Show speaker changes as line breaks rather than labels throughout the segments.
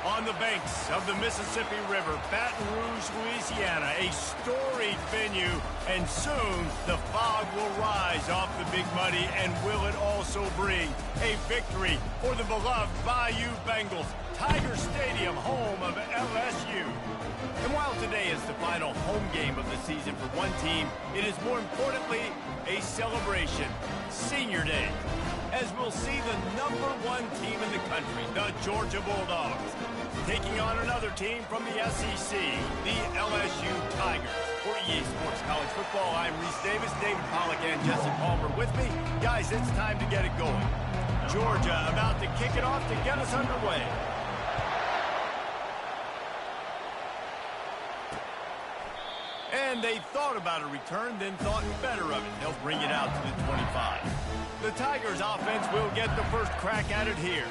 On the banks of the Mississippi River, Baton Rouge, Louisiana, a storied venue, and soon the fog will rise off the Big Muddy, and will it also bring a victory for the beloved Bayou Bengals, Tiger Stadium, home of LSU. And while today is the final home game of the season for one team, it is more importantly a celebration, Senior Day, as we'll see the #1 team in the country, the Georgia Bulldogs, taking on another team from the SEC, the LSU Tigers. For EA Sports College Football, I'm Reese Davis, David Pollack, and Jesse Palmer with me. Guys, it's time to get it going. Georgia about to kick it off to get us underway. And they thought about a return, then thought better of it. They'll bring it out to the 25. The Tigers offense will get the first crack at it here.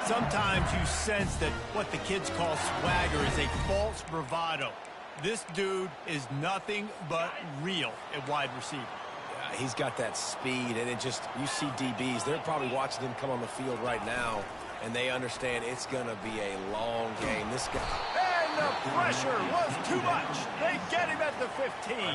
Sometimes you sense that what the kids call swagger is a false bravado. This dude is nothing but real at wide receiver.
Yeah, he's got that speed, and you see DBs, they're probably watching him come on the field right now, and they understand it's going to be a long game. This guy...
The pressure was too much. They get him at the 15.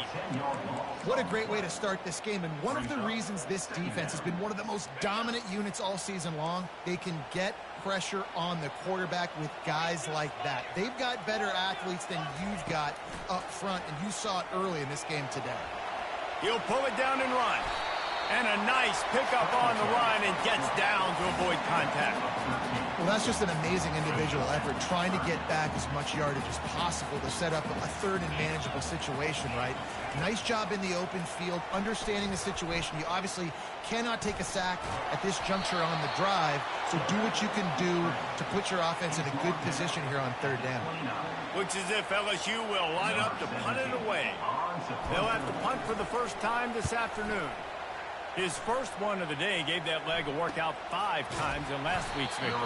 What a great way to start this game. And one of the reasons this defense has been one of the most dominant units all season long, they can get pressure on the quarterback with guys like that. They've got better athletes than you've got up front, and you saw it early in this game today.
He'll pull it down and run. And a nice pickup on the run, and gets down to avoid contact.
Well, that's just an amazing individual effort, trying to get back as much yardage as possible to set up a third and manageable situation, right? Nice job in the open field, understanding the situation. You obviously cannot take a sack at this juncture on the drive, so do what you can do to put your offense in a good position here on third down.
Looks as if LSU will line up to punt it away. They'll have to punt for the first time this afternoon. His first one of the day gave that leg a workout 5 times in last week's victory.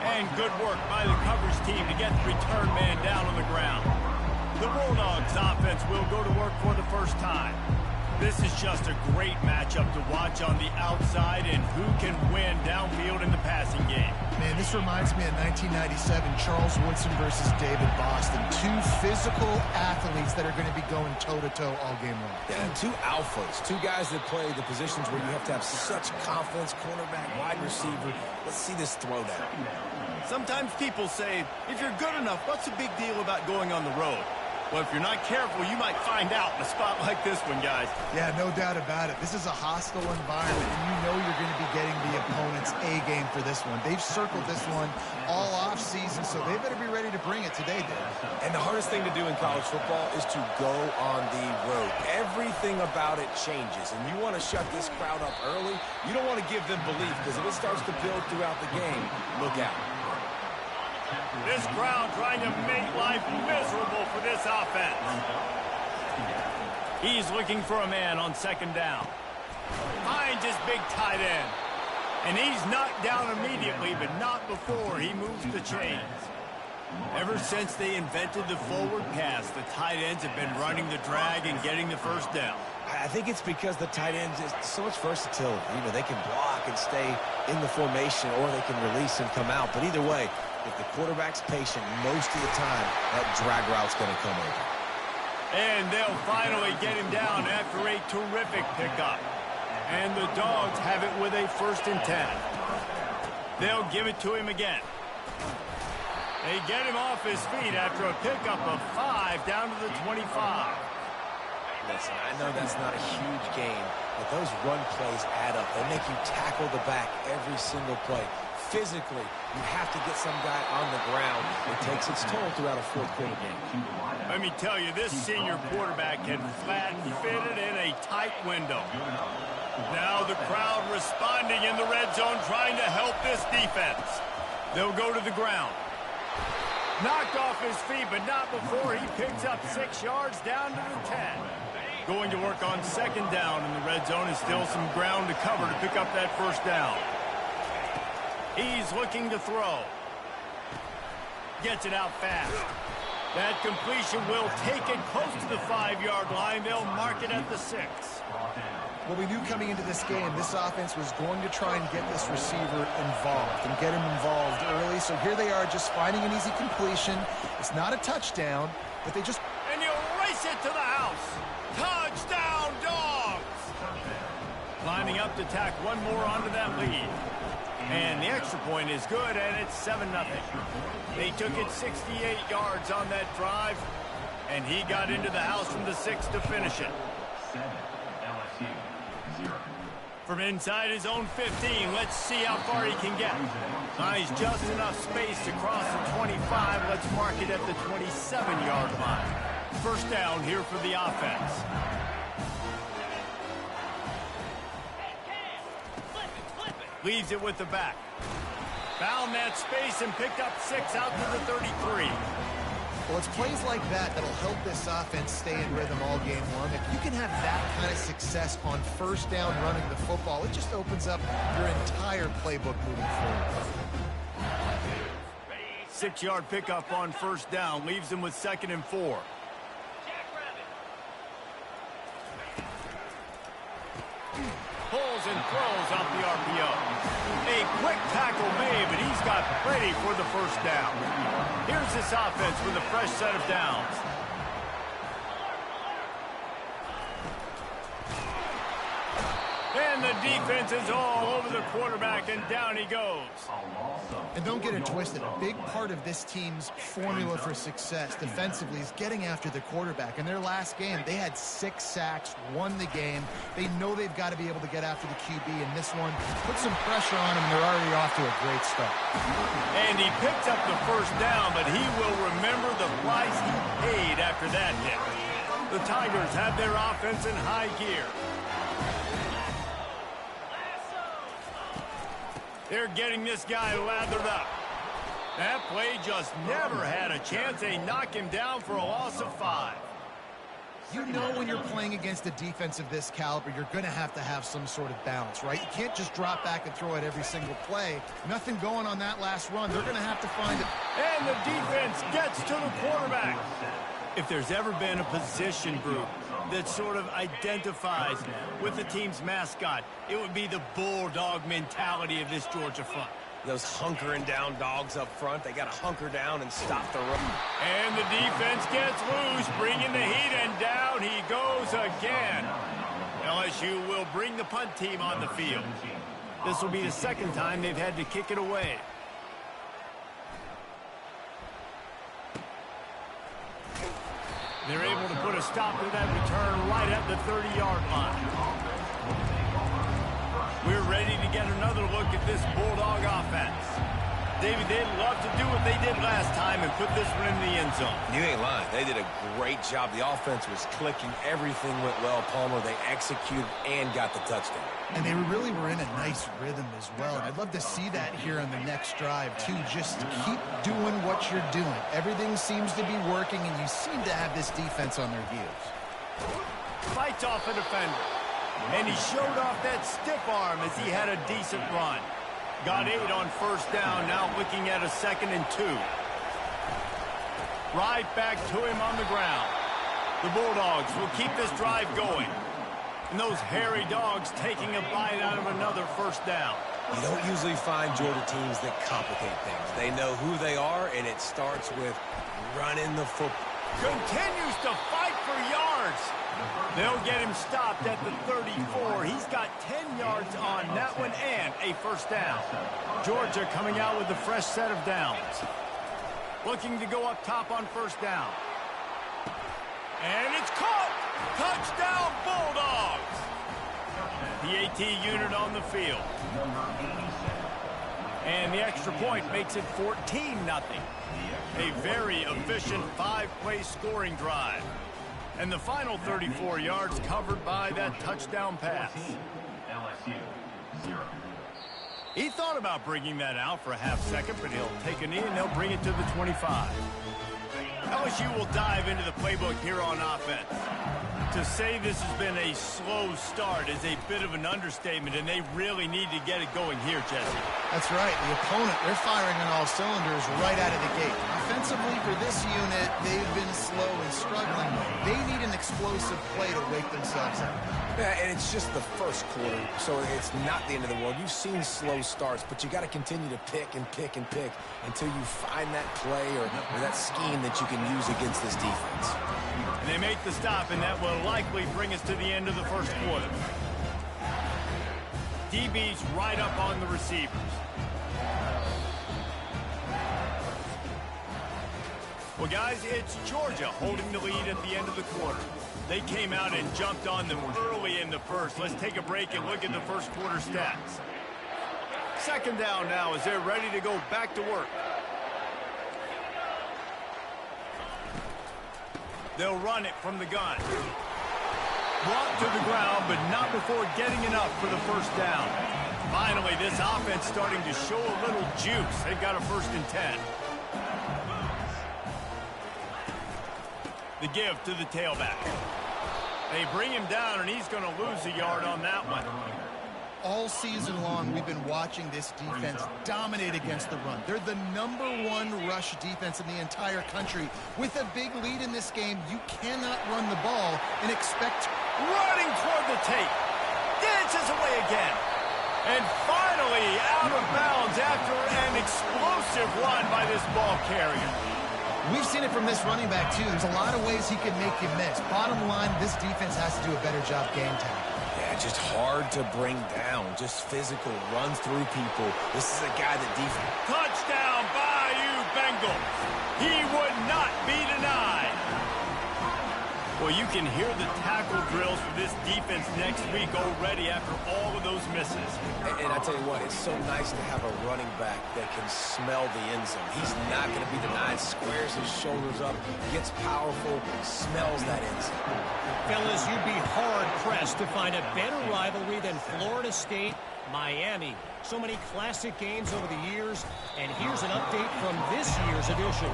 And good work by the coverage team to get the return man down on the ground. The Bulldogs offense will go to work for the first time. This is just a great matchup to watch on the outside, and who can win downfield in the passing game.
Man, this reminds me of 1997, Charles Woodson versus David Boston. 2 physical athletes that are going to be going toe-to-toe all game long.
Yeah, 2 alphas, 2 guys that play the positions where you have to have such confidence, cornerback, wide receiver. Let's see this throwdown.
Sometimes people say, if you're good enough, what's the big deal about going on the road? Well, if you're not careful, you might find out in a spot like this one, guys.
Yeah, no doubt about it. This is a hostile environment, and you know you're going to be getting the opponent's A-game for this one. They've circled this one all off-season, so they better be ready to bring it today, Dave.
And the hardest thing to do in college football is to go on the road. Everything about it changes, and you want to shut this crowd up early. You don't want to give them belief, because if it starts to build throughout the game, look out.
This crowd trying to make life miserable for this offense. He's looking for a man on second down. Finds his big tight end. And he's knocked down immediately, but not before he moves the chains. Ever since they invented the forward pass, the tight ends have been running the drag and getting the first down.
I think it's because the tight ends is so much versatility. You know, they can block and stay in the formation, or they can release and come out. But either way, if the quarterback's patient, most of the time, that drag route's going to come over.
And they'll finally get him down after a terrific pickup. And the Dogs have it with a 1st and 10. They'll give it to him again. They get him off his feet after a pickup of 5 down to the 25.
Listen, I know that's not a huge gain, but those run plays add up. They make you tackle the back every single play. Physically, you have to get some guy on the ground. It takes its toll throughout a 4th quarter game.
Let me tell you, this senior quarterback can flat fit it in a tight window. Now the crowd responding in the red zone, trying to help this defense. They'll go to the ground. Knocked off his feet, but not before he picks up 6 yards down to the 10. Going to work on second down in the red zone, and still some ground to cover to pick up that first down. He's looking to throw. Gets it out fast. That completion will take it close to the 5-yard line. They'll mark it at the 6.
Well, we knew coming into this game, this offense was going to try and get this receiver involved and get him involved early. So here they are just finding an easy completion. It's not a touchdown, but they just...
And you race it to the house. Touchdown, Dogs! Lining up to tack one more onto that lead. And the extra point is good, and it's 7-0. They took it 68 yards on that drive, and he got into the house from the 6 to finish it. From inside his own 15, let's see how far he can get. He's just enough space to cross the 25. Let's mark it at the 27-yard line. First down here for the offense. Leaves it with the back. Found that space and picked up 6 out to the 33.
Well, it's plays like that that'll help this offense stay in rhythm all game long. If you can have that kind of success on first down running the football, it just opens up your entire playbook moving forward.
6-yard pickup on first down. Leaves them with 2nd and 4. Pulls and throws off the RPO. A quick tackle made, but he's got ready for the first down. Here's this offense with a fresh set of downs. And the defense is all over the quarterback, and down he goes.
And don't get it twisted. A big part of this team's formula for success defensively is getting after the quarterback. In their last game, they had 6 sacks, won the game. They know they've got to be able to get after the QB, and this one put some pressure on them, and they're already off to a great start.
And he picked up the first down, but he will remember the price he paid after that hit. The Tigers have their offense in high gear. They're getting this guy lathered up. That play just never had a chance. They knock him down for a loss of 5.
You know when you're playing against a defense of this caliber, you're going to have some sort of balance, right? You can't just drop back and throw it every single play. Nothing going on that last run. They're going to have to find it.
And the defense gets to the quarterback. If there's ever been a position group that sort of identifies with the team's mascot, it would be the bulldog mentality of this Georgia front.
Those hunkering down dogs up front, they got to hunker down and stop the run.
And the defense gets loose, bringing the heat, and down he goes again. LSU will bring the punt team on the field. This will be the 2nd time they've had to kick it away. They're able to put a stop to that return right at the 30-yard line. We're ready to get another look at this Bulldog offense. David, they'd love to do what they did last time and put this one in the end zone.
You ain't lying. They did a great job. The offense was clicking. Everything went well, Palmer. They executed and got the touchdown.
And they really were in a nice rhythm as well. And I'd love to see that here on the next drive, too. Just keep doing what you're doing. Everything seems to be working, and you seem to have this defense on their heels.
Fights off a defender. And he showed off that stiff arm as he had a decent run. Got 8 on first down, now looking at a 2nd and 2. Right back to him on the ground. The Bulldogs will keep this drive going. And those hairy dogs taking a bite out of another first down.
You don't usually find Georgia teams that complicate things. They know who they are, and it starts with running the football.
Continues to fight for yards. They'll get him stopped at the 34. He's got 10 yards on that one and a first down. Georgia coming out with a fresh set of downs. Looking to go up top on first down. And it's caught. Touchdown, Bulldogs. The AT unit on the field. And the extra point makes it 14-0. A very efficient 5-play scoring drive. And the final 34 yards covered by that touchdown pass. He thought about bringing that out for a half second, but he'll take a knee and they'll bring it to the 25. LSU will dive into the playbook here on offense. To say this has been a slow start is a bit of an understatement, and they really need to get it going here, Jesse.
That's right. The opponent, they're firing on all cylinders right out of the gate. Offensively, for this unit, they've been slow and struggling. They need an explosive play to wake themselves up.
Yeah, and it's just the first quarter, so it's not the end of the world. You've seen slow starts, but you got to continue to pick and pick and pick until you find that play or that scheme that you can use against this defense.
And they make the stop, and that will likely bring us to the end of the first quarter. DB's right up on the receivers. Well, guys, it's Georgia holding the lead at the end of the quarter. They came out and jumped on them early in the first. Let's take a break and look at the first quarter stats. Second down now as they're ready to go back to work. They'll run it from the gun. Brought to the ground, but not before getting enough for the first down. Finally, this offense starting to show a little juice. They've got a 1st and 10. The give to the tailback. They bring him down, and he's going to lose a yard on that one.
All season long, we've been watching this defense dominate against the run. They're the #1 rush defense in the entire country. With a big lead in this game, you cannot run the ball and expect...
Running toward the tape. Dances away again. And finally out of bounds after an explosive run by this ball carrier.
We've seen it from this running back, too. There's a lot of ways he can make you miss. Bottom line, this defense has to do a better job game tackling.
Yeah, just hard to bring down. Just physical, runs through people. This is a guy that defense.
Touchdown, Bayou Bengals. He would not be denied. Well, you can hear the tackle drills for this defense next week already after all of those misses.
And I tell you what, it's so nice to have a running back that can smell the end zone. He's not going to be denied, squares his shoulders up, gets powerful, smells that end zone.
Fellas, you'd be hard-pressed to find a better rivalry than Florida State, Miami. So many classic games over the years, and here's an update from this year's edition.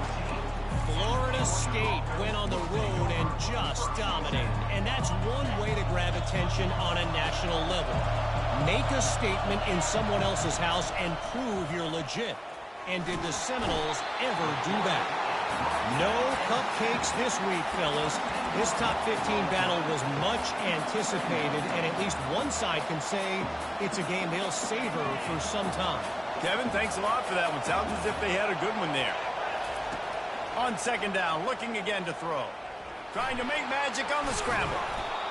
Florida State went on the road and just dominated, and that's one way to grab attention on a national level. Make a statement in someone else's house and prove you're legit. And did the Seminoles ever do that? No cupcakes this week, fellas. This top 15 battle was much anticipated, and at least one side can say it's a game they'll savor for some time.
Kevin, thanks a lot for that one. Sounds as if they had a good one there. On second down, looking again to throw. Trying to make magic on the scramble.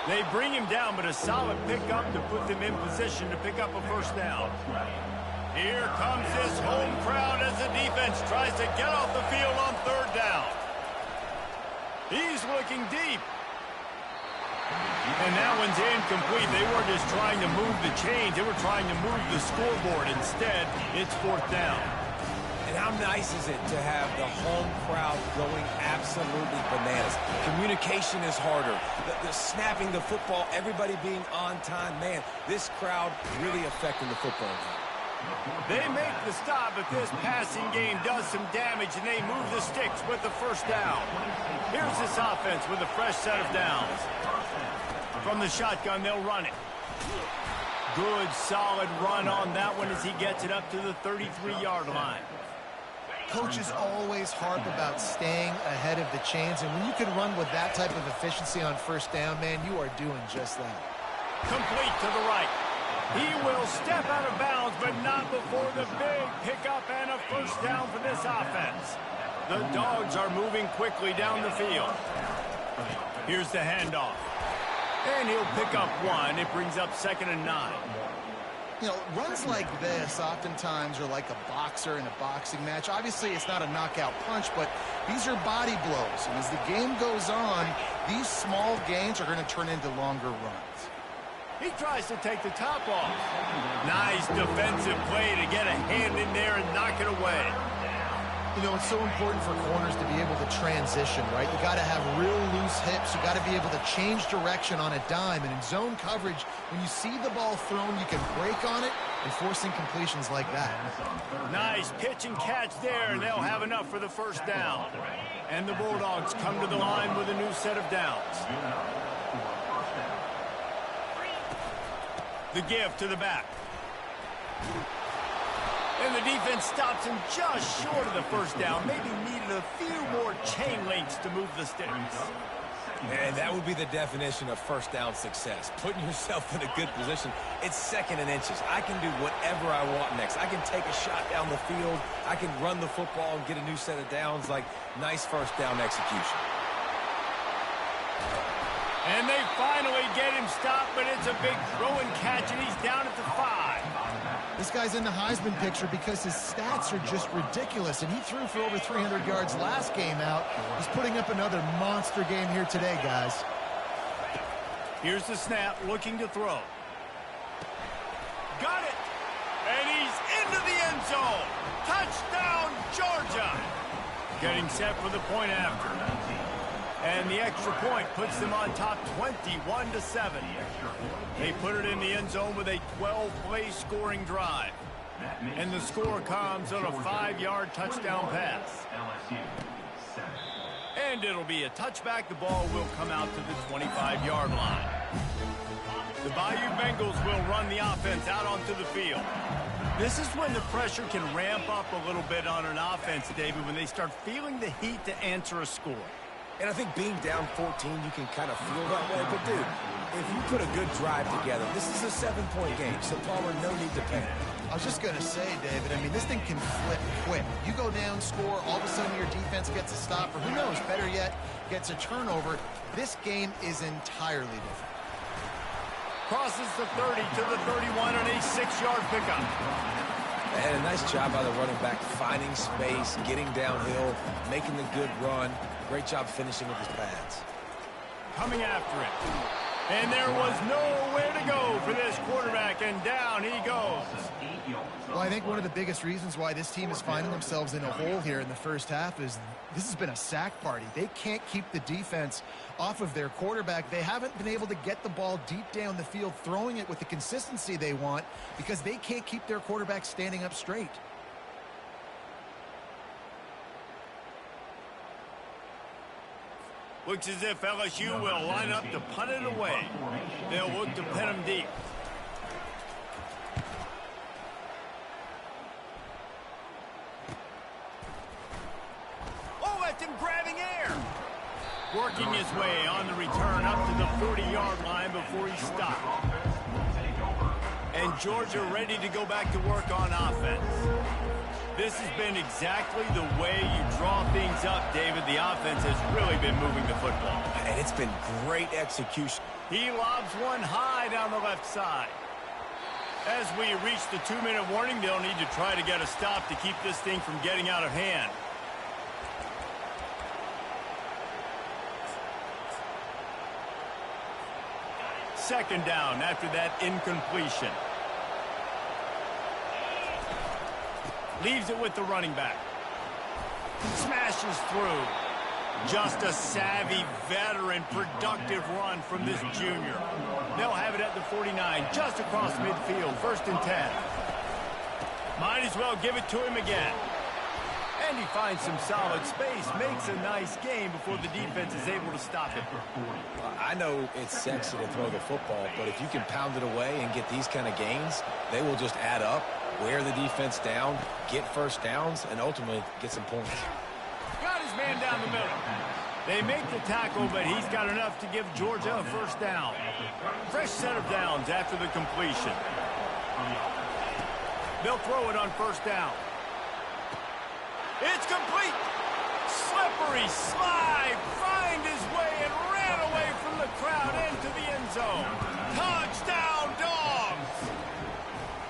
They bring him down, but a solid pickup to put them in position to pick up a 1st down. Here comes this home crowd as the defense tries to get off the field on 3rd down. He's looking deep. And that one's incomplete. They weren't just trying to move the chains. They were trying to move the scoreboard. Instead, it's 4th down.
And how nice is it to have the home crowd going absolutely bananas? Communication is harder. The snapping the football, everybody being on time. Man, this crowd really affecting the football game.
They make the stop, but this passing game does some damage, and they move the sticks with the 1st down. Here's this offense with a fresh set of downs. From the shotgun, they'll run it. Good, solid run on that one as he gets it up to the 33-yard line.
Coaches always harp about staying ahead of the chains, and when you can run with that type of efficiency on 1st down, man, you are doing just that.
Complete to the right. He will step out of bounds, but not before the big pickup and a 1st down for this offense. The Dogs are moving quickly down the field. Here's the handoff. And he'll pick up 1. It brings up 2nd and 9.
You know, runs like this oftentimes are like a boxer in a boxing match. Obviously, it's not a knockout punch, but these are body blows. And as the game goes on, these small gains are going to turn into longer runs.
He tries to take the top off. Nice defensive play to get a hand in there and knock it away.
You know, it's so important for corners to be able to transition, right? You got to have real loose hips. You got to be able to change direction on a dime. And in zone coverage, when you see the ball thrown, you can break on it and force incompletions like that.
Nice pitch and catch there, and they'll have enough for the 1st down. And the Bulldogs come to the line with a new set of downs. The give to the back. And the defense stops him just short of the first down. Maybe needed a few more chain links to move the sticks.
And that would be the definition of first down success. Putting yourself in a good position. It's second and inches. I can do whatever I want next. I can take a shot down the field. I can run the football and get a new set of downs. Like, nice first down execution.
And they finally get him stopped, but it's a big throw and catch, and he's down at the 5.
This guy's in the Heisman picture because his stats are just ridiculous, and he threw for over 300 yards last game out. He's putting up another monster game here today, guys.
Here's the snap, looking to throw. Got it! And he's into the end zone! Touchdown, Georgia! Getting set for the point after. And the extra point puts them on top 21-7. They put it in the end zone with a 12-play scoring drive. And the score comes on a 5-yard touchdown pass. And it'll be a touchback. The ball will come out to the 25-yard line. The Bayou Bengals will run the offense out onto the field. This is when the pressure can ramp up a little bit on an offense, David, when they start feeling the heat to answer a score.
And I think being down 14, you can kind of feel that way. But, dude, if you put a good drive together, this is a 7-point game, so Palmer, no need to panic.
I was just going to say, David, I mean, this thing can flip quick. You go down, score, all of a sudden your defense gets a stop, or who knows, better yet, gets a turnover. This game is entirely different.
Crosses the 30 to the 31 on a 6-yard pickup.
And a nice job by the running back, finding space, getting downhill, making the good run. Great job finishing with his pads.
Coming after it. And there was nowhere to go for this quarterback, and down he goes.
Well, I think one of the biggest reasons why this team is finding themselves in a hole here in the first half is this has been a sack party. They can't keep the defense off of their quarterback. They haven't been able to get the ball deep down the field, throwing it with the consistency they want because they can't keep their quarterback standing up straight.
Looks as if LSU will line up to punt it away. They'll look to pin him deep. Oh, that's him grabbing air. Working his way on the return up to the 40-yard line before he stopped. And Georgia ready to go back to work on offense. This has been exactly the way you draw things up, David. The offense has really been moving the football.
And it's been great execution.
He lobs one high down the left side. As we reach the 2-minute warning, they'll need to try to get a stop to keep this thing from getting out of hand. Second down after that incompletion. Leaves it with the running back. Smashes through. Just a savvy, veteran, productive run from this junior. They'll have it at the 49, just across midfield, 1st and 10. Might as well give it to him again. And he finds some solid space, makes a nice game before the defense is able to stop it.
I know it's sexy to throw the football, but if you can pound it away and get these kind of gains, they will just add up, wear the defense down, get first downs, and ultimately get some points.
Got his man down the middle. They make the tackle, but he's got enough to give Georgia a first down. Fresh set of downs after the completion. They'll throw it on first down. It's complete. Slippery slide, find his way and ran away from the crowd into the end zone. Touchdown, Dogs!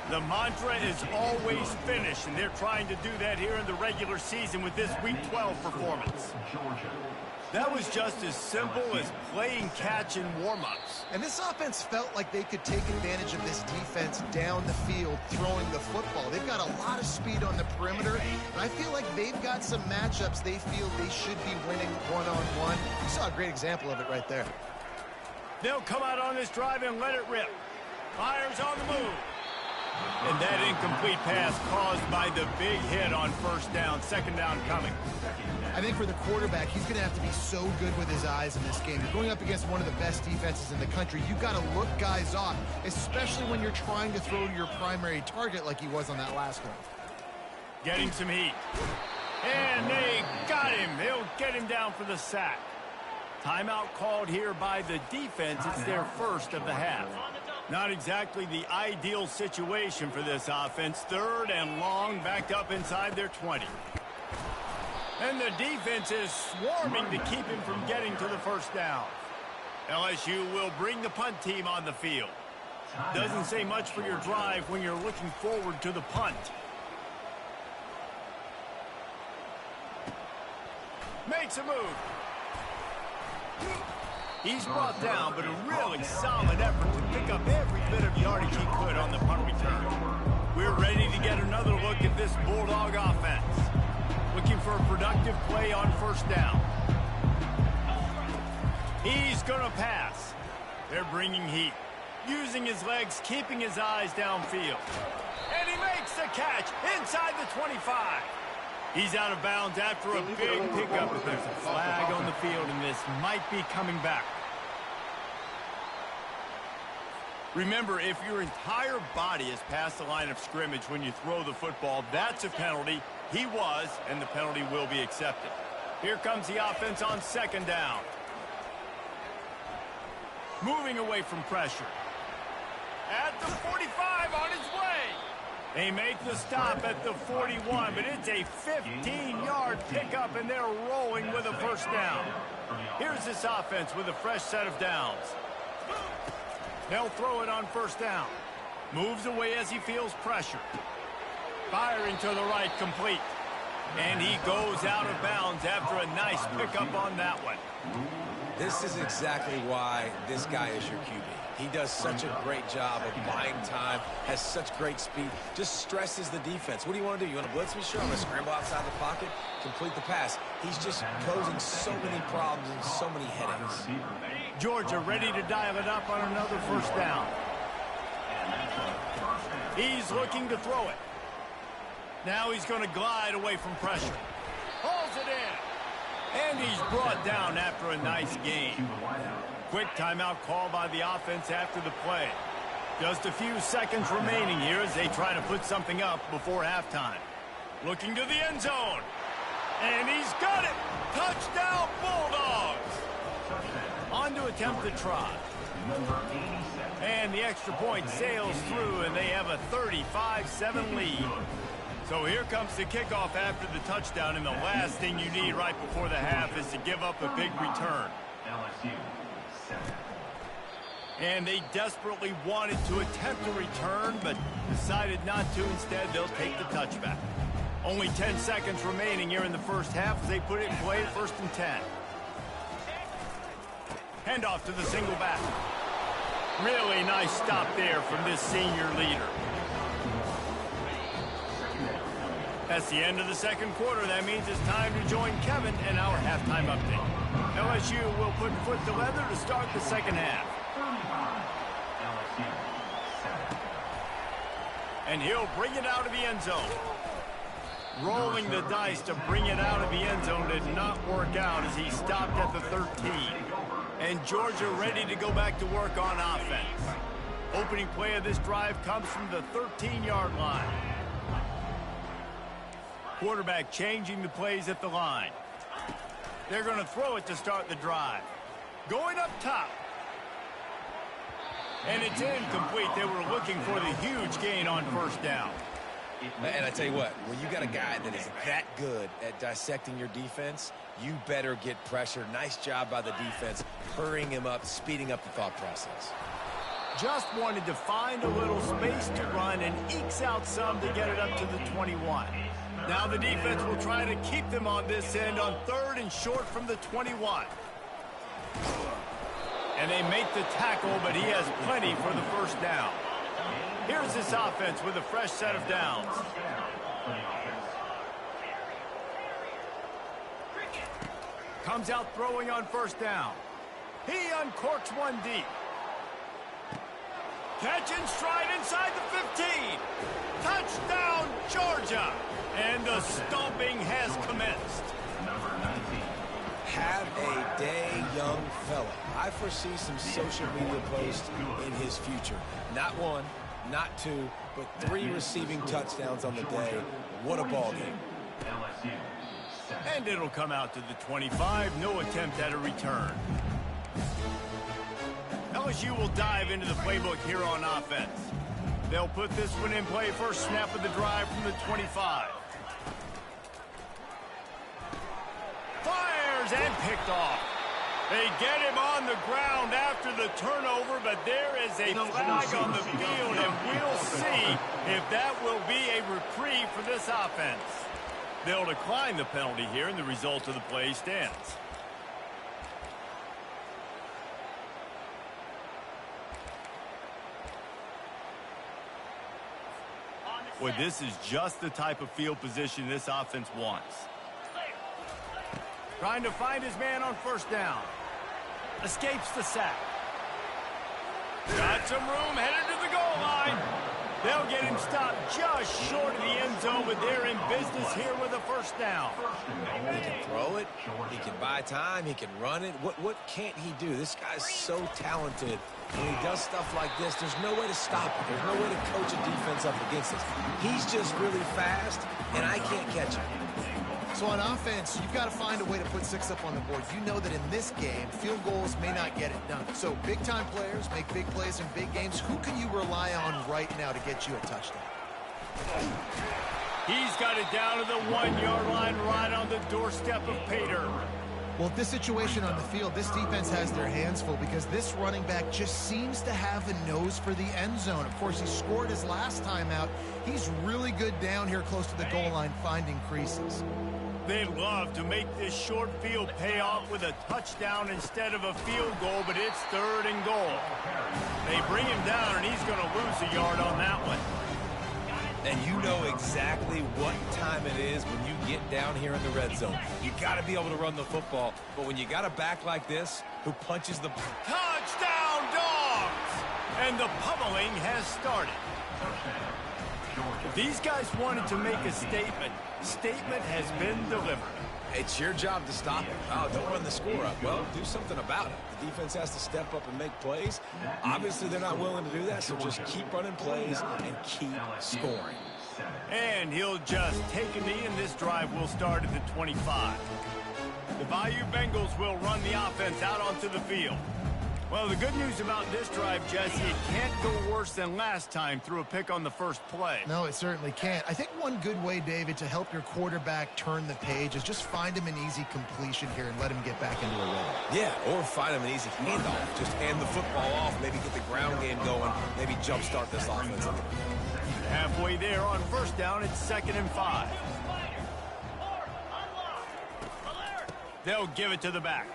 The mantra is always finish, and they're trying to do that here in the regular season with this Week 12 performance. That was just as simple as playing catch in warm-ups.
And this offense felt like they could take advantage of this defense down the field, throwing the football. They've got a lot of speed on the perimeter, and I feel like they've got some matchups they feel they should be winning one-on-one. You saw a great example of it right there.
They'll come out on this drive and let it rip. Fires on the move. And that incomplete pass caused by the big hit on first down. Second down coming.
I think for the quarterback, he's going to have to be so good with his eyes in this game. You're going up against one of the best defenses in the country. You've got to look guys off, especially when you're trying to throw to your primary target like he was on that last one.
Getting some heat. And they got him. They'll get him down for the sack. Timeout called here by the defense. It's their first of the half. Not exactly the ideal situation for this offense. Third and long, backed up inside their 20. And the defense is swarming to keep him from getting to the first down. LSU will bring the punt team on the field. Doesn't say much for your drive when you're looking forward to the punt. Makes a move. He's brought down, but a really solid effort to pick up every bit of yardage he could on the punt return. We're ready to get another look at this Bulldog offense. Looking for a productive play on first down. He's going to pass. They're bringing heat. Using his legs, keeping his eyes downfield. And he makes the catch inside the 25. He's out of bounds after a big pickup, but there's a flag on the field, and this might be coming back. Remember, if your entire body is past the line of scrimmage when you throw the football, that's a penalty. He was, and the penalty will be accepted. Here comes the offense on second down. Moving away from pressure. At the 45 on his way. They make the stop at the 41, but it's a 15-yard pickup, and they're rolling with a first down. Here's this offense with a fresh set of downs. They'll throw it on first down. Moves away as he feels pressure. Firing to the right, complete. And he goes out of bounds after a nice pickup on that one.
This is exactly why this guy is your QB. He does such a great job of buying time, has such great speed, just stresses the defense. What do you want to do? You want to blitz me? Sure, I'm going to scramble outside the pocket, complete the pass. He's just posing so many problems and so many headaches.
Georgia ready to dial it up on another first down. He's looking to throw it. Now he's going to glide away from pressure. Hauls it in. And he's brought down after a nice gain. Quick timeout call by the offense after the play. Just a few seconds remaining here as they try to put something up before halftime. Looking to the end zone. And he's got it. Touchdown, Bulldogs. On to attempt the try. And the extra point sails through, and they have a 35-7 lead. So here comes the kickoff after the touchdown, and the last thing you need right before the half is to give up a big return. And they desperately wanted to attempt a return, but decided not to. Instead, they'll take the touchback. Only 10 seconds remaining here in the first half as they put it in play at 1st and 10. Handoff to the single back. Really nice stop there from this senior leader. That's the end of the second quarter. That means it's time to join Kevin and our halftime update. LSU will put foot to leather to start the second half. And he'll bring it out of the end zone. Rolling the dice to bring it out of the end zone did not work out as he stopped at the 13. And Georgia ready to go back to work on offense. Opening play of this drive comes from the 13-yard line. Quarterback changing the plays at the line. They're going to throw it to start the drive. Going up top. And it's incomplete. They were looking for the huge gain on first down.
And I tell you what, when you got a guy that is that good at dissecting your defense, you better get pressure. Nice job by the defense, hurrying him up, speeding up the thought process.
Just wanted to find a little space to run and ekes out some to get it up to the 21. Now the defense will try to keep them on this end on 3rd and short from the 21. And they make the tackle, but he has plenty for the first down. Here's this offense with a fresh set of downs. Comes out throwing on first down. He uncorks one deep. Catching stride inside the 15. Touchdown, Georgia. And the stomping has commenced.
Have a day, young fella. I foresee some social media posts in his future. Not one, not two, but 3 receiving touchdowns on the day. What a ball game.
And it'll come out to the 25. No attempt at a return. LSU will dive into the playbook here on offense. They'll put this one in play first snap of the drive from the 25. Fires and picked off. They get him on the ground after the turnover, but there is a flag on the field, and we'll see if that will be a reprieve for this offense. They'll decline the penalty here, and the result of the play stands. Well, this is just the type of field position this offense wants. Trying to find his man on first down. Escapes the sack. Got some room, headed to the goal line. They'll get him stopped just short of the end zone, but they're in business here with a first down.
He can throw it. He can buy time. He can run it. What can't he do? This guy's so talented. When he does stuff like this, there's no way to stop it. There's no way to coach a defense up against this. He's just really fast, and I can't catch him.
So on offense, you've got to find a way to put 6 up on the board. You know that in this game, field goals may not get it done. So big-time players make big plays in big games. Who can you rely on right now to get you a touchdown?
He's got it down to the 1-yard line right on the doorstep of Pater.
Well, this situation on the field, this defense has their hands full because this running back just seems to have a nose for the end zone. Of course, he scored his last time out. He's really good down here close to the goal line finding creases.
They'd love to make this short field pay off with a touchdown instead of a field goal, but it's 3rd and goal. They bring him down, and he's going to lose a yard on that one.
And you know exactly what time it is when you get down here in the red zone. You got to be able to run the football, but when you got a back like this who punches the...
Touchdown, Dogs! And the pummeling has started. These guys wanted to make a statement. Statement has been delivered.
It's your job to stop it. Oh, don't run the score up. Well, do something about it. The defense has to step up and make plays. Obviously, they're not willing to do that, so just keep running plays and keep scoring.
And he'll just take a knee, and this drive will start at the 25. The Bayou Bengals will run the offense out onto the field. Well, the good news about this drive, Jesse, it can't go worse than last time through a pick on the first play.
No, it certainly can't. I think one good way, David, to help your quarterback turn the page is just find him an easy completion here and let him get back into a rhythm.
Yeah, or find him an easy handoff. Just hand the football off, maybe get the ground game going, maybe jumpstart this offense a little bit.
Halfway there on first down, it's 2nd and 5. They'll give it to the back.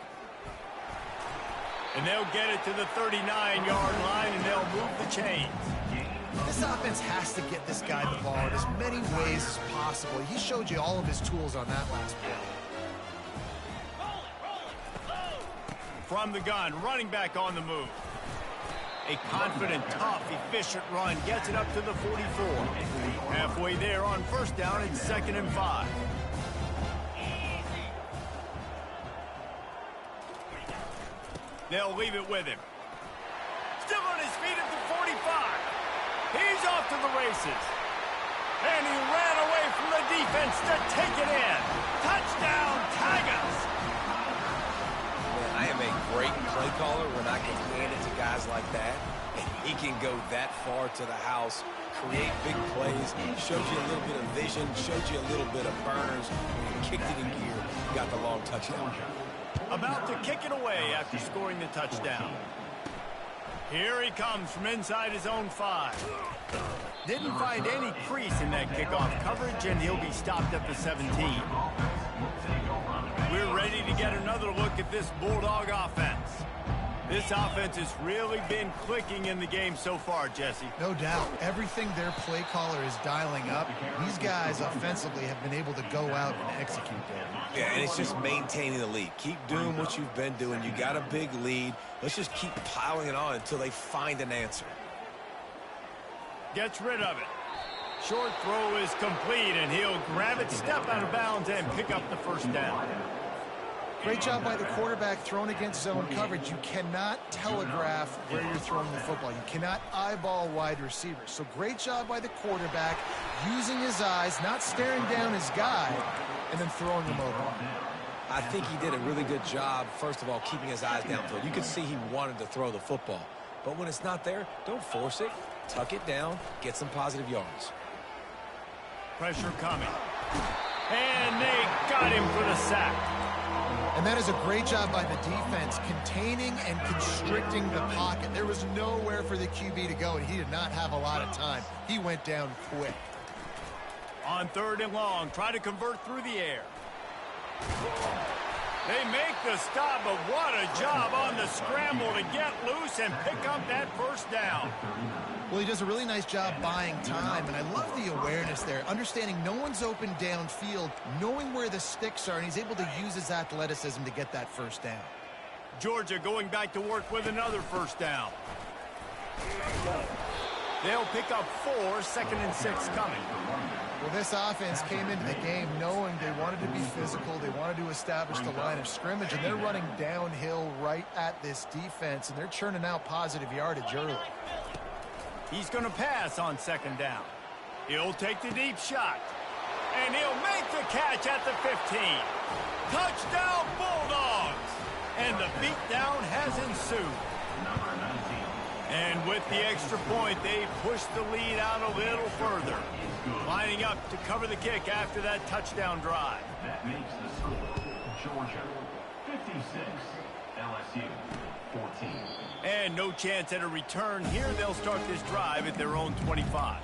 And they'll get it to the 39-yard line, and they'll move the chains.
This offense has to get this guy the ball in as many ways as possible. He showed you all of his tools on that last play.
From the gun, running back on the move. A confident, tough, efficient run gets it up to the 44. Halfway there on first down, it's 2nd and 5. They'll leave it with him. Still on his feet at the 45. He's off to the races. And he ran away from the defense to take it in. Touchdown, Tigers!
I am a great play caller when I can hand it to guys like that. And he can go that far to the house, create big plays, shows you a little bit of vision, shows you a little bit of burners. When you kicked it in gear, you got the long touchdown.
About to kick it away after scoring the touchdown. Here he comes from inside his own 5. Didn't find any crease in that kickoff coverage, and he'll be stopped at the 17. We're ready to get another look at this Bulldog offense. This offense has really been clicking in the game so far, Jesse.
No doubt. Everything their play caller is dialing up, these guys offensively have been able to go out and execute that.
Yeah, and it's just maintaining the lead. Keep doing what you've been doing. You got a big lead. Let's just keep piling it on until they find an answer.
Gets rid of it. Short throw is complete, and he'll grab it, step out of bounds, and pick up the first down.
Great job by the quarterback thrown against zone coverage. You cannot telegraph where you're throwing the football. You cannot eyeball wide receivers. So great job by the quarterback using his eyes, not staring down his guy, and then throwing him over.
I think he did a really good job, first of all, keeping his eyes downfield. You could see he wanted to throw the football. But when it's not there, don't force it. Tuck it down, get some positive yards.
Pressure coming. And they got him for the sack.
And that is a great job by the defense, containing and constricting the pocket. There was nowhere for the QB to go, and he did not have a lot of time. He went down quick.
On 3rd and long, try to convert through the air. They make the stop, but what a job on the scramble to get loose and pick up that first down.
Well, he does a really nice job buying time, and I love the awareness there, understanding no one's open downfield, knowing where the sticks are, and he's able to use his athleticism to get that first down.
Georgia going back to work with another first down. They'll pick up 4, 2nd and 6 coming.
Well, this offense came into the game knowing they wanted to be physical, they wanted to establish the line of scrimmage, and they're running downhill right at this defense, and they're churning out positive yardage early.
He's going to pass on 2nd down. He'll take the deep shot. And he'll make the catch at the 15. Touchdown, Bulldogs! And the beatdown has ensued. And with the extra point, they push the lead out a little further. Lining up to cover the kick after that touchdown drive.
That makes the score Georgia 56, LSU 14.
And no chance at a return here. They'll start this drive at their own 25.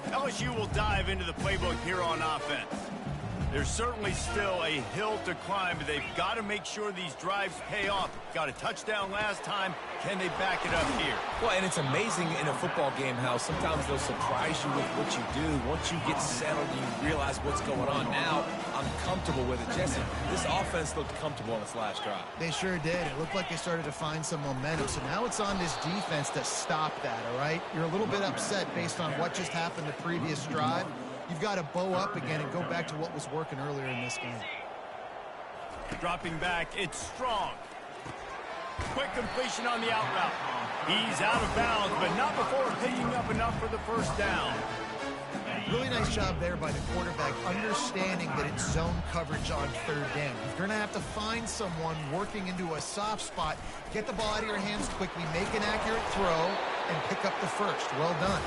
LSU will dive into the playbook here on offense. There's certainly still a hill to climb, but they've got to make sure these drives pay off. Got a touchdown last time. Can they back it up here?
Well, and it's amazing in a football game how sometimes they'll surprise you with what you do. Once you get settled and you realize what's going on now, I'm comfortable with it. Jesse, this offense looked comfortable on its last drive.
They sure did. It looked like they started to find some momentum. So now it's on this defense to stop that, all right? You're a little bit upset based on what just happened the previous drive. You've got to bow up again and go back to what was working earlier in this game.
Dropping back, it's Strong. Quick completion on the out route. He's out of bounds, but not before picking up enough for the first down.
Really nice job there by the quarterback, understanding that it's zone coverage on 3rd down. You're going to have to find someone working into a soft spot, get the ball out of your hands quickly, make an accurate throw, and pick up the first. Well done.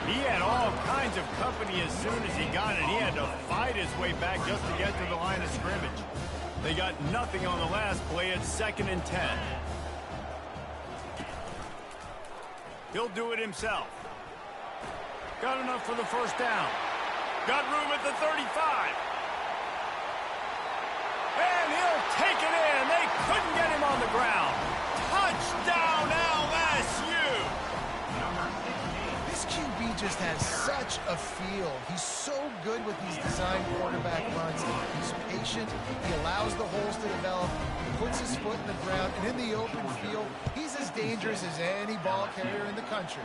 He had all kinds of company as soon as he got it. He had to fight his way back just to get to the line of scrimmage. They got nothing on the last play. It's 2nd and 10. He'll do it himself. Got enough for the first down. Got room at the 35. And he'll take it in. They couldn't get him on the ground. Touchdown, LSU!
This QB just has such a feel. He's so good with these design quarterback runs. He's patient. He allows the holes to develop. He puts his foot in the ground. And in the open field, he's as dangerous as any ball carrier in the country.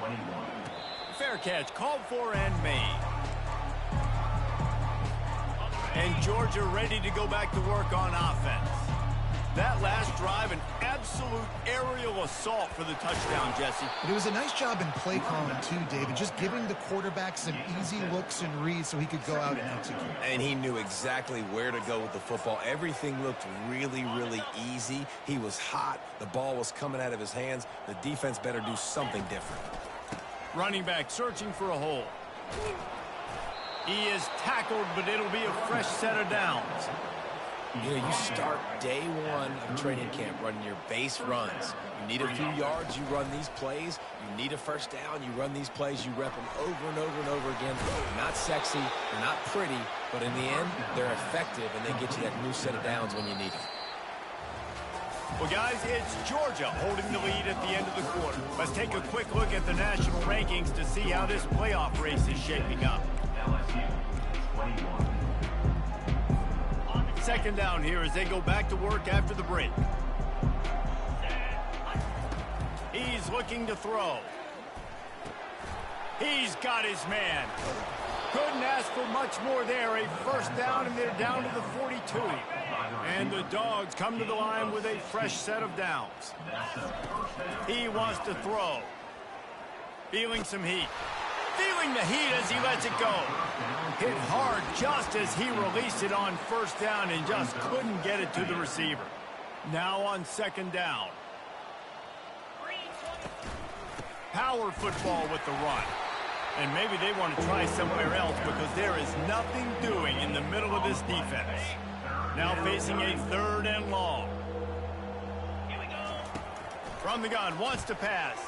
Fair catch, called for and made. And Georgia ready to go back to work on offense. That last drive, an absolute aerial assault for the touchdown, Jesse.
But it was a nice job in play calling, too, David, just giving the quarterback some easy looks and reads so he could go out and execute.
And he knew exactly where to go with the football. Everything looked really, really easy. He was hot. The ball was coming out of his hands. The defense better do something different.
Running back searching for a hole. He is tackled, but it'll be a fresh set of downs.
You know, you start day one of training camp running your base runs. You need a few yards, you run these plays. You need a first down, you run these plays. You rep them over and over and over again. They're not sexy, they're not pretty, but in the end, they're effective, and they get you that new set of downs when you need them.
Well, guys, it's Georgia holding the lead at the end of the quarter. Let's take a quick look at the national rankings to see how this playoff race is shaping up.
LSU 21.
2nd down here as they go back to work after the break. He's looking to throw. He's got his man. Couldn't ask for much more there. A first down, and they're down to the 42. And the Dogs come to the line with a fresh set of downs. He wants to throw. Feeling some heat. Feeling the heat as he lets it go. Hit hard just as he released it on first down and just couldn't get it to the receiver. Now on second down. Power football with the run. And maybe they want to try somewhere else because there is nothing doing in the middle of this defense. Now facing a third and long. From the gun, wants to pass.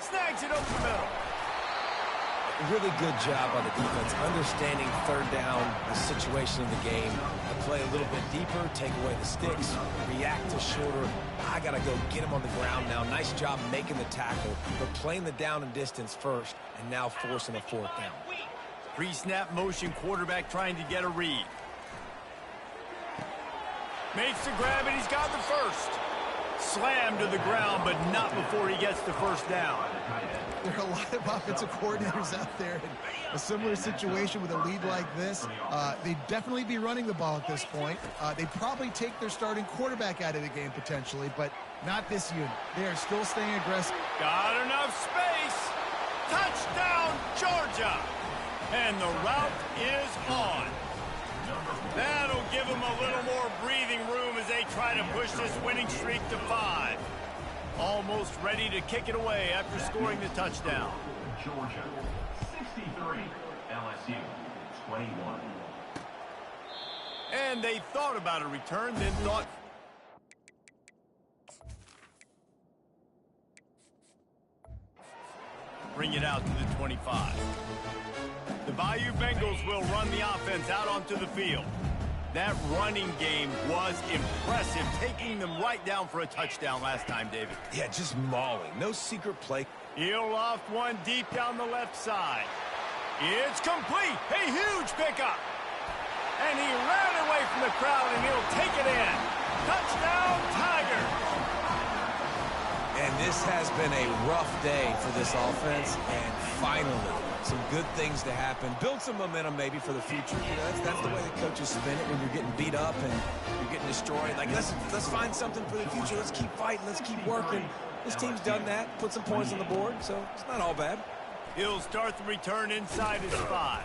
Snags it over the middle.
Really good job on the defense, understanding third down, the situation of the game. I play a little bit deeper, take away the sticks, react to shorter. I got to go get him on the ground now. Nice job making the tackle, but playing the down and distance first, and now forcing a fourth down.
Pre-snap motion, quarterback trying to get a read. Makes the grab, and he's got the first. Slammed to the ground, but not before he gets the first down.
There are a lot of offensive coordinators out there in a similar situation with a lead like this. They'd definitely be running the ball at this point. They'd probably take their starting quarterback out of the game potentially, but not this unit. They are still staying aggressive.
Got enough space. Touchdown, Georgia. And the route is on. That'll give them a little more breathing room as they try to push this winning streak to 5. Almost ready to kick it away after scoring the touchdown.
Georgia, 63. LSU, 21.
And they thought about a return, then thought... Bring it out to the 25. The Bayou Bengals will run the offense out onto the field. That running game was impressive, taking them right down for a touchdown last time, David.
Yeah, just mauling. No secret play.
He'll loft one deep down the left side. It's complete. A huge pickup. And he ran away from the crowd, and he'll take it in. Touchdown, Tigers.
And this has been a rough day for this offense, and finally, some good things to happen. Build some momentum maybe for the future. You know, that's the way the coaches spin it when you're getting beat up and you're getting destroyed. Like, let's find something for the future. Let's keep fighting. Let's keep working. This team's done that. Put some points on the board, so it's not all bad.
He'll start the return inside his 5.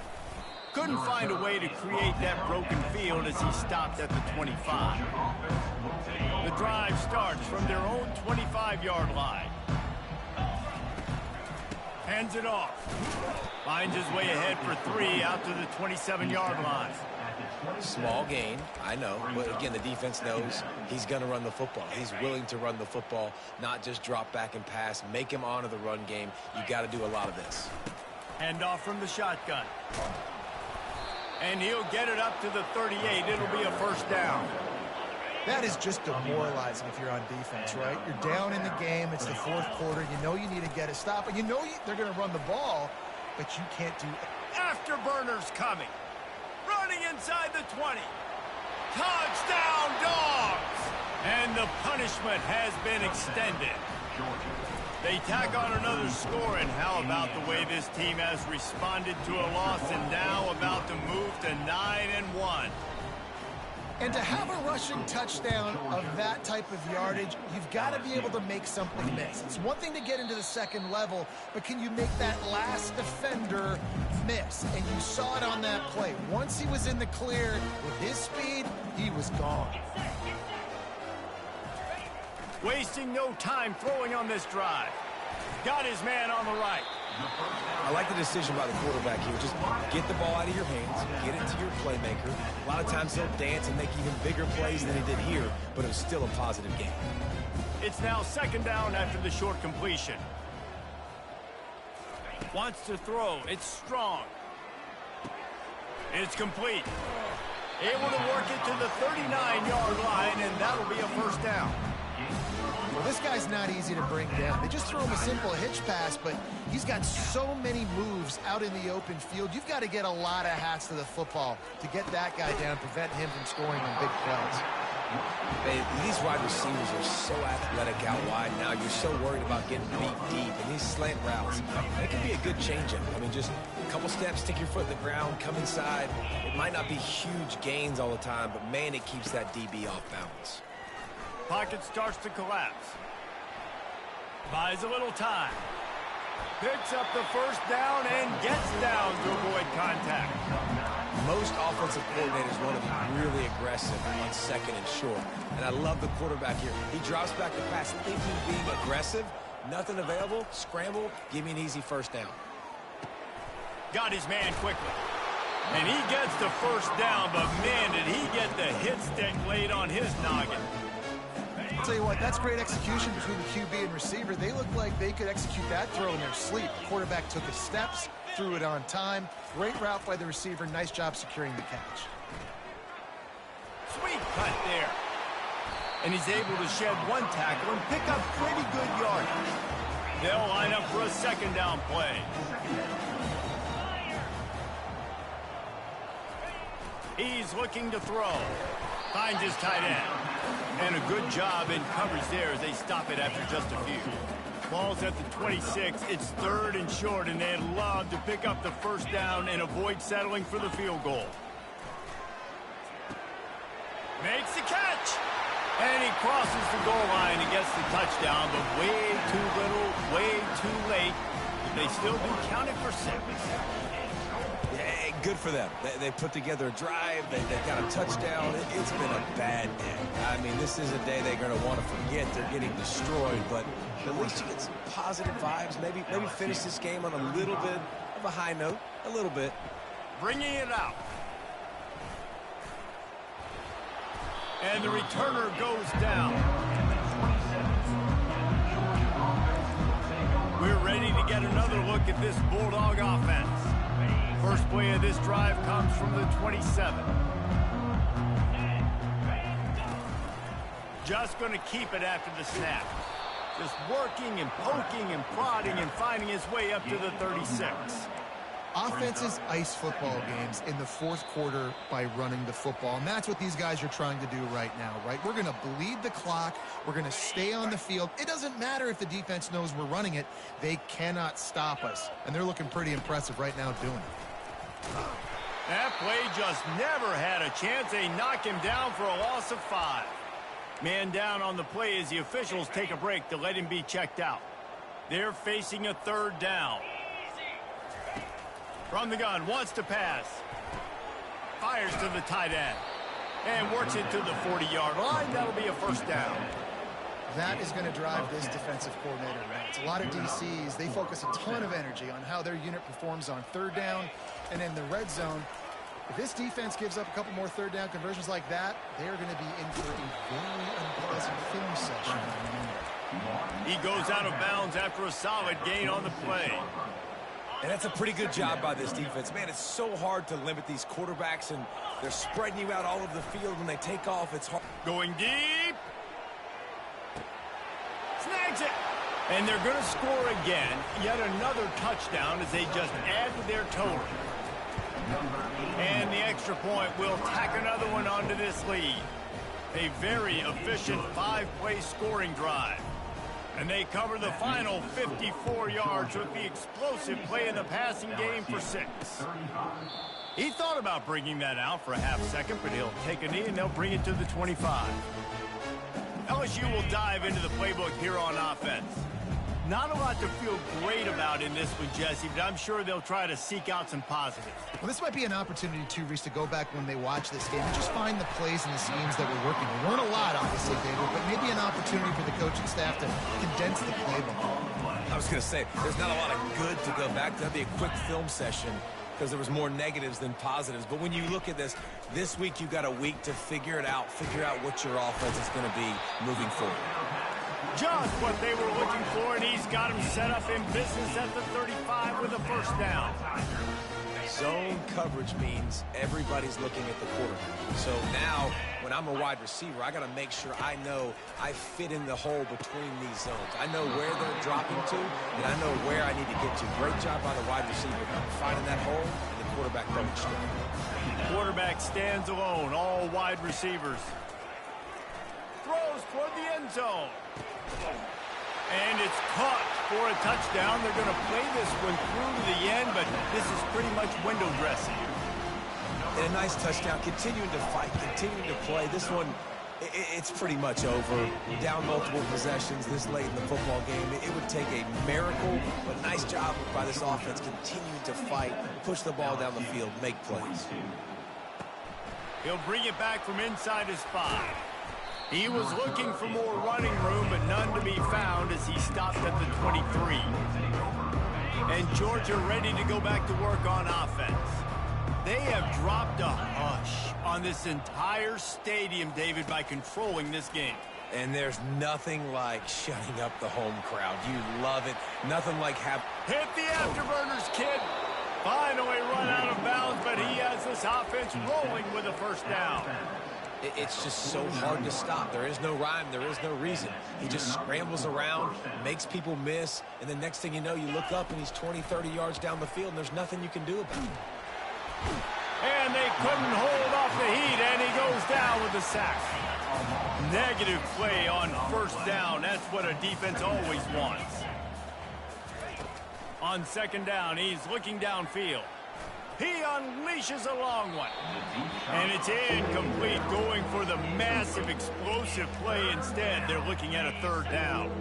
Couldn't find a way to create that broken field as he stopped at the 25. The drive starts from their own 25-yard line. Hands it off. Finds his way ahead for 3 out to the 27-yard line.
Small gain, I know. But again, the defense knows he's going to run the football. He's willing to run the football, not just drop back and pass. Make him honor the run game. You got to do a lot of this.
Hand off from the shotgun. And he'll get it up to the 38. It'll be a first down.
That is just demoralizing if you're on defense, right? You're down in the game. It's the fourth quarter. You know you need to get a stop. And you know they're going to run the ball, but you can't do it.
Afterburners coming. Running inside the 20. Touchdown, Dogs! And the punishment has been extended. They tack on another score, and how about the way this team has responded to a loss and now about to move to 9-1.
And to have a rushing touchdown of that type of yardage, you've got to be able to make something miss. It's one thing to get into the second level, but can you make that last defender miss? And you saw it on that play. Once he was in the clear, with his speed, he was gone.
Wasting no time throwing on this drive. Got his man on the right.
I like the decision by the quarterback here. Just get the ball out of your hands, get it to your playmaker. A lot of times he'll dance and make even bigger plays than he did here, but it was still a positive game.
It's now second down after the short completion. Wants to throw. It's strong. It's complete. Able to work it to the 39-yard line, and that'll be a first down.
Well, this guy's not easy to bring down. They just throw him a simple hitch pass, but he's got so many moves out in the open field. You've got to get a lot of hats to the football to get that guy down, prevent him from scoring on big plays.
These wide receivers are so athletic out wide now. You're so worried about getting beat deep. And these slant routes, it can be a good changeup. I mean, just a couple steps, stick your foot in the ground, come inside. It might not be huge gains all the time, but, man, it keeps that DB off balance.
Pocket starts to collapse. Buys a little time. Picks up the first down and gets down to avoid contact.
Most offensive coordinators want to be really aggressive on second and short. And I love the quarterback here. He drops back the pass thinking being aggressive. Nothing available. Scramble. Give me an easy first down.
Got his man quickly. And he gets the first down, but man, did he get the hit stick laid on his noggin.
I'll tell you what, that's great execution between the QB and receiver. They look like they could execute that throw in their sleep. The quarterback took his steps, threw it on time. Great route by the receiver. Nice job securing the catch.
Sweet cut there. And he's able to shed one tackle and pick up pretty good yardage. They'll line up for a second down play. He's looking to throw. Finds his tight end. And a good job in coverage there as they stop it after just a few. Ball's at the 26. It's third and short, and they'd love to pick up the first down and avoid settling for the field goal. Makes the catch. And he crosses the goal line and gets the touchdown, but way too little, way too late. They still do count it for 6.
Yeah, good for them. They put together a drive. They got a touchdown. It's been a bad day. I mean, this is a day they're going to want to forget. They're getting destroyed, but at least you get some positive vibes. Maybe finish this game on a little bit of a high note. A little bit.
Bringing it out. And the returner goes down. We're ready to get another look at this Bulldog offense. First play of this drive comes from the 27. Just going to keep it after the snap. Just working and poking and prodding and finding his way up to the 36.
Offenses ice football games in the fourth quarter by running the football, and that's what these guys are trying to do right now, right? We're going to bleed the clock. We're going to stay on the field. It doesn't matter if the defense knows we're running it. They cannot stop us, and they're looking pretty impressive right now doing it.
That play just never had a chance. They knock him down for a loss of 5. Man down on the play as the officials take a break to let him be checked out. They're facing a third down. From the gun, wants to pass. Fires to the tight end. And works it to the 40-yard line. That'll be a first down.
That is going to drive this defensive coordinator, right? It's a lot of DCs. They focus a ton of energy on how their unit performs on third down and in the red zone. If this defense gives up a couple more third down conversions like that, they are going to be in for a very unpleasant film session.
He goes out of bounds after a solid gain on the play.
And that's a pretty good job by this defense. Man, it's so hard to limit these quarterbacks, and they're spreading you out all over the field. When they take off, it's hard.
Going deep. Snags it. And they're going to score again. Yet another touchdown as they just add to their total. And the extra point will tack another one onto this lead. A very efficient 5-play scoring drive. And they cover the final 54 yards with the explosive play in the passing game for 6. He thought about bringing that out for a half second, but he'll take a knee and they'll bring it to the 25. LSU will dive into the playbook here on offense. Not a lot to feel great about in this one, Jesse, but I'm sure they'll try to seek out some positives.
Well, this might be an opportunity, too, Reese, to go back when they watch this game and just find the plays and the schemes that were working. There weren't a lot, obviously, David, but maybe an opportunity for the coaching staff to condense the playbook.
I was going to say, there's not a lot of good to go back to. That'd be a quick film session because there was more negatives than positives. But when you look at this week you got a week to figure it out, figure out what your offense is going to be moving forward.
Just what they were looking for, and he's got him set up in business at the 35 with a first down.
Zone coverage means everybody's looking at the quarterback. So now, when I'm a wide receiver, I got to make sure I know I fit in the hole between these zones. I know where they're dropping to, and I know where I need to get to. Great job by the wide receiver finding that hole, and the quarterback going straight.
Quarterback stands alone, all wide receivers. throws toward the end zone. And it's caught for a touchdown. They're going to play this one through to the end, but this is pretty much window dressing.
And a nice touchdown, continuing to fight, continuing to play. This one, it's pretty much over. Down multiple possessions this late in the football game. It would take a miracle, but nice job by this offense continuing to fight, push the ball down the field, make plays.
He'll bring it back from inside his 5. He was looking for more running room, but none to be found as he stopped at the 23. And Georgia ready to go back to work on offense. They have dropped a hush on this entire stadium, David, by controlling this game.
And there's nothing like shutting up the home crowd. You love it. Nothing like
Hit the afterburners, kid. Finally run out of bounds, but he has this offense rolling with a first down.
It's just so hard to stop. There is no rhyme. There is no reason. He just scrambles around, makes people miss, and the next thing you know, you look up and he's 20, 30 yards down the field, and there's nothing you can do about it.
And they couldn't hold off the heat, and he goes down with a sack. Negative play on first down. That's what a defense always wants. On second down, he's looking downfield. He unleashes a long one. And it's incomplete, going for the massive explosive play instead. They're looking at a third down.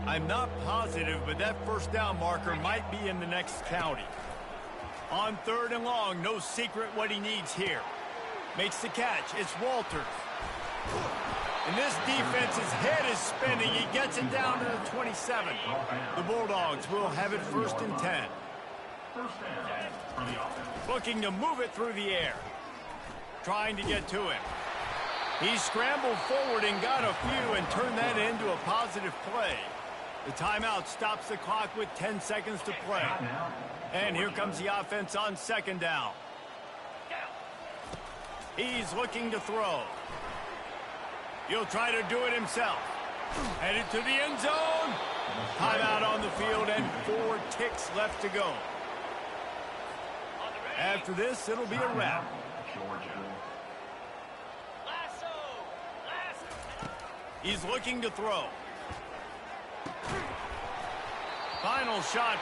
I'm not positive, but that first down marker might be in the next county. On third and long, no secret what he needs here. Makes the catch. It's Walters. And this defense's head is spinning. He gets it down to the 27. The Bulldogs will have it 1st and 10. Looking to move it through the air. Trying to get to him. He scrambled forward and got a few and turned that into a positive play. The timeout stops the clock with 10 seconds to play. And here comes the offense on second down. He's looking to throw. He'll try to do it himself. Headed to the end zone. Timeout on the field and 4 ticks left to go. After this, it'll be a wrap. He's looking to throw. Final shot